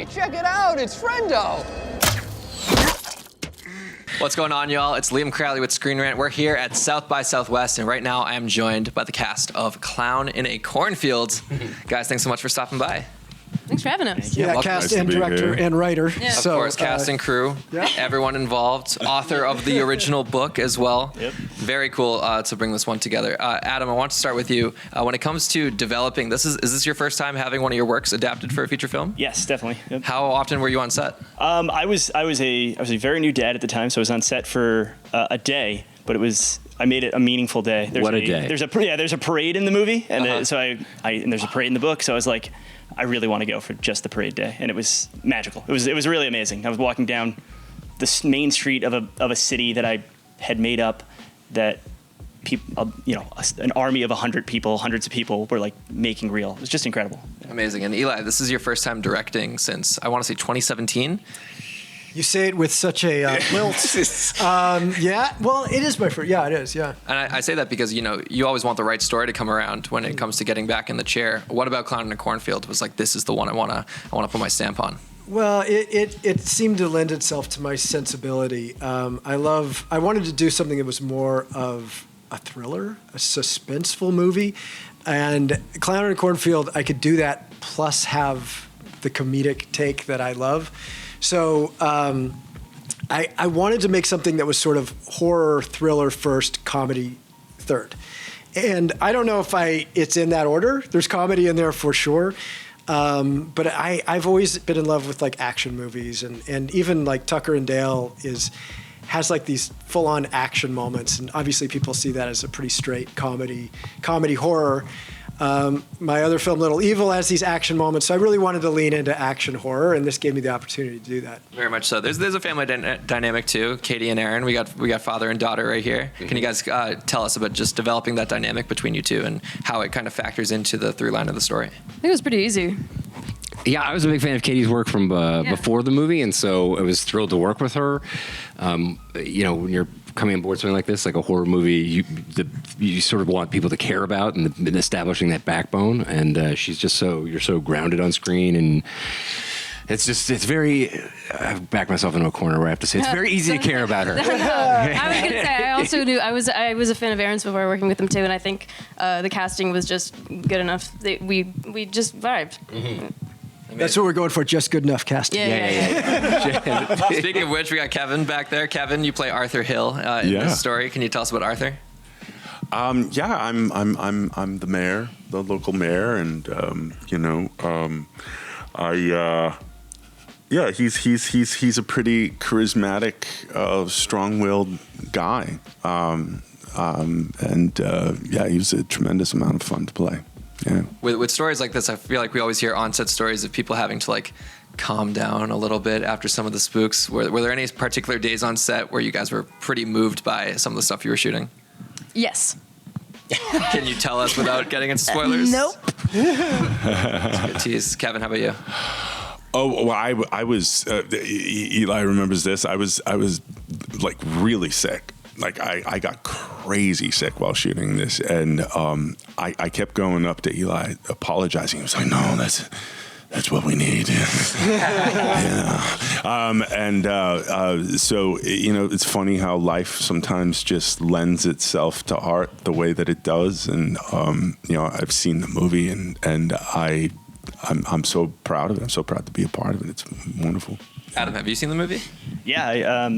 Hey, check it out, it's Frendo. What's going on, y'all? It's Liam Crowley with ScreenRant. We're here at South by Southwest, and right now I am joined by the cast of Clown in a Cornfield. Guys, thanks so much for stopping by. Thanks for having us. Yeah, cast and director and writer. Yeah. Of course, cast and crew, everyone involved, author of the original book as well. Yep. Very cool to bring this one together. Adam, I want to start with you. When it comes to developing, is this your first time having one of your works adapted for a feature film? Yes, definitely. Yep. How often were you on set? I was a very new dad at the time, so I was on set for a day, but I made it a meaningful day. There's What a day. There's a parade in the movie, and and there's a parade in the book, so I was like, I really want to go for just the parade day, and it was magical. It was really amazing. I was walking down the main street of a city that I had made up, that people, an army of hundreds of people were like making real. It was just incredible. Amazing. And Eli, this is your first time directing since, I want to say 2017. You say it with such a lilt. Yeah, well, it is my first. Yeah, it is, yeah. And I say that because, you always want the right story to come around when it comes to getting back in the chair. What about Clown in a Cornfield was like, this is the one I want to put my stamp on? Well, it seemed to lend itself to my sensibility. I wanted to do something that was more of a thriller, a suspenseful movie. And Clown in a Cornfield, I could do that plus have the comedic take that I love. So I wanted to make something that was sort of horror, thriller first, comedy third. And I don't know if it's in that order. There's comedy in there for sure. But I've always been in love with like action movies, and even like Tucker and Dale has like these full-on action moments, and obviously people see that as a pretty straight comedy horror. My other film, Little Evil, has these action moments, so I really wanted to lean into action horror, and this gave me the opportunity to do that. Very much so. There's a family dynamic too. Katie and Aaron, we got father and daughter right here. Can you guys tell us about just developing that dynamic between you two and how it kind of factors into the through line of the story? I think it was pretty easy. Yeah, I was a big fan of Katie's work from before the movie, and so I was thrilled to work with her. When you're coming on board something like this, like a horror movie, you sort of want people to care about and establishing that backbone. And you're so grounded on screen, and it's very. I back myself into a corner where I have to say it's very easy to care about her. I was gonna say I also knew I was a fan of Aaron's before working with him too, and I think the casting was just good enough. We just vibed. Mm-hmm. That's what we're going for, just good enough casting. Yeah. Speaking of which, we got Kevin back there. Kevin, you play Arthur Hill in this story. Can you tell us about Arthur? I'm the mayor, the local mayor, and he's a pretty charismatic, strong-willed guy, he was a tremendous amount of fun to play. Yeah. With stories like this, I feel like we always hear on-set stories of people having to like calm down a little bit after some of the spooks. Were there any particular days on set where you guys were pretty moved by some of the stuff you were shooting? Yes. Can you tell us without getting into spoilers? Nope. That's a good tease. Kevin, how about you? Oh, well, I was. Eli remembers this. I was like really sick. Like I got crazy sick while shooting this, and I kept going up to Eli apologizing. He was like, "No, that's what we need." So it's funny how life sometimes just lends itself to art the way that it does, and I've seen the movie, and I'm so proud of it. I'm so proud to be a part of it. It's wonderful. Adam, have you seen the movie? Yeah,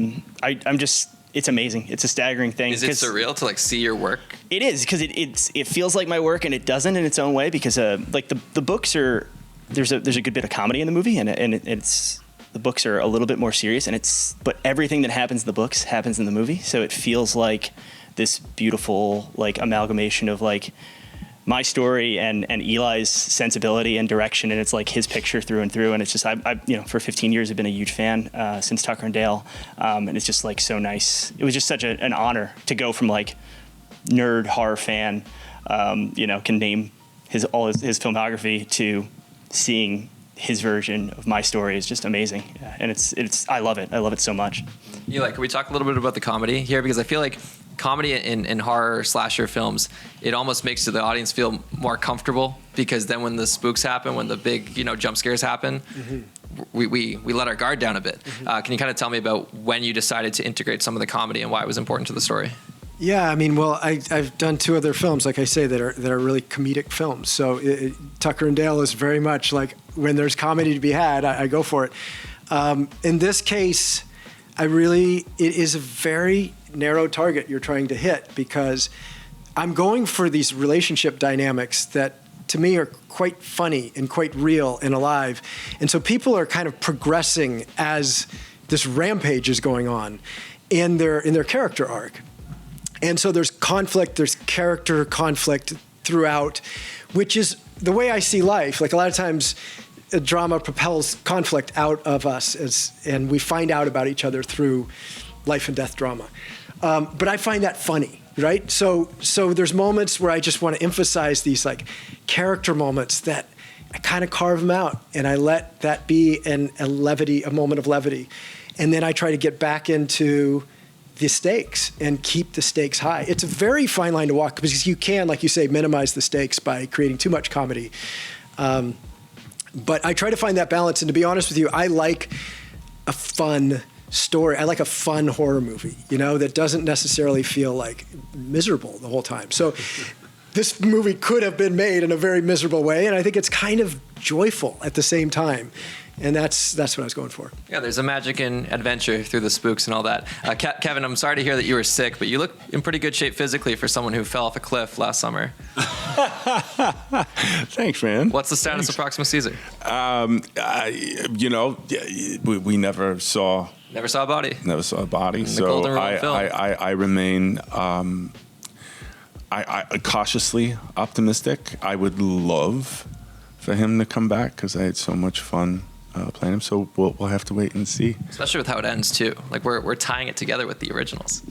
I'm just. It's amazing. It's a staggering thing. Is it surreal to like see your work? It is, because it feels like my work, and it doesn't in its own way, because like the books are there's a good bit of comedy in the movie, and it's the books are a little bit more serious, but everything that happens in the books happens in the movie, so it feels like this beautiful like amalgamation of like my story and Eli's sensibility and direction, and it's like his picture through and through. And it's just, I for 15 years, I've been a huge fan since Tucker and Dale, and it's just like so nice. It was just such an honor to go from like nerd horror fan, can name his filmography, to seeing his version of my story is just amazing. And I love it. I love it so much. Eli, can we talk a little bit about the comedy here? Because I feel like comedy in horror slasher films, it almost makes the audience feel more comfortable, because then when the spooks happen, when the big jump scares happen, we let our guard down a bit. Can you kind of tell me about when you decided to integrate some of the comedy and why it was important to the story? Yeah, I mean, well, I've done 2 other films, like I say, that are really comedic films. So Tucker and Dale is very much like when there's comedy to be had, I go for it. In this case, it is a very narrow target you're trying to hit, because I'm going for these relationship dynamics that to me are quite funny and quite real and alive. And so people are kind of progressing as this rampage is going on in their character arc. And so there's conflict, there's character conflict throughout, which is the way I see life. Like a lot of times a drama propels conflict out of us and we find out about each other through life and death drama. But I find that funny, right? So there's moments where I just want to emphasize these like character moments that I kind of carve them out and I let that be a moment of levity. And then I try to get back into the stakes and keep the stakes high. It's a very fine line to walk because you can, like you say, minimize the stakes by creating too much comedy. But I try to find that balance. And to be honest with you, I like a fun story. I like a fun horror movie, that doesn't necessarily feel like miserable the whole time. So this movie could have been made in a very miserable way. And I think it's kind of joyful at the same time. And that's what I was going for. Yeah, there's a magic and adventure through the spooks and all that. Kevin, I'm sorry to hear that you were sick, but you look in pretty good shape physically for someone who fell off a cliff last summer. Thanks, man. What's the status of Proxima Caesar? We never saw a body. Never saw a body. The Golden Rule of film. I remain I cautiously optimistic. I would love for him to come back because I had so much fun playing him. So we'll have to wait and see. Especially with how it ends too. Like we're tying it together with the originals.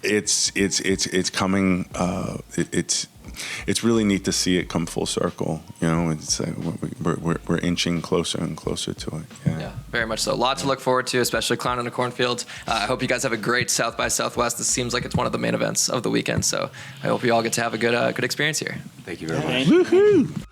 It's coming. It's really neat to see it come full circle. It's we're inching closer and closer to it. Yeah, very much so. A lot to look forward to, especially Clown in a Cornfield. I hope you guys have a great South by Southwest. This seems like it's one of the main events of the weekend. So I hope you all get to have a good experience here. Thank you very much. Woohoo!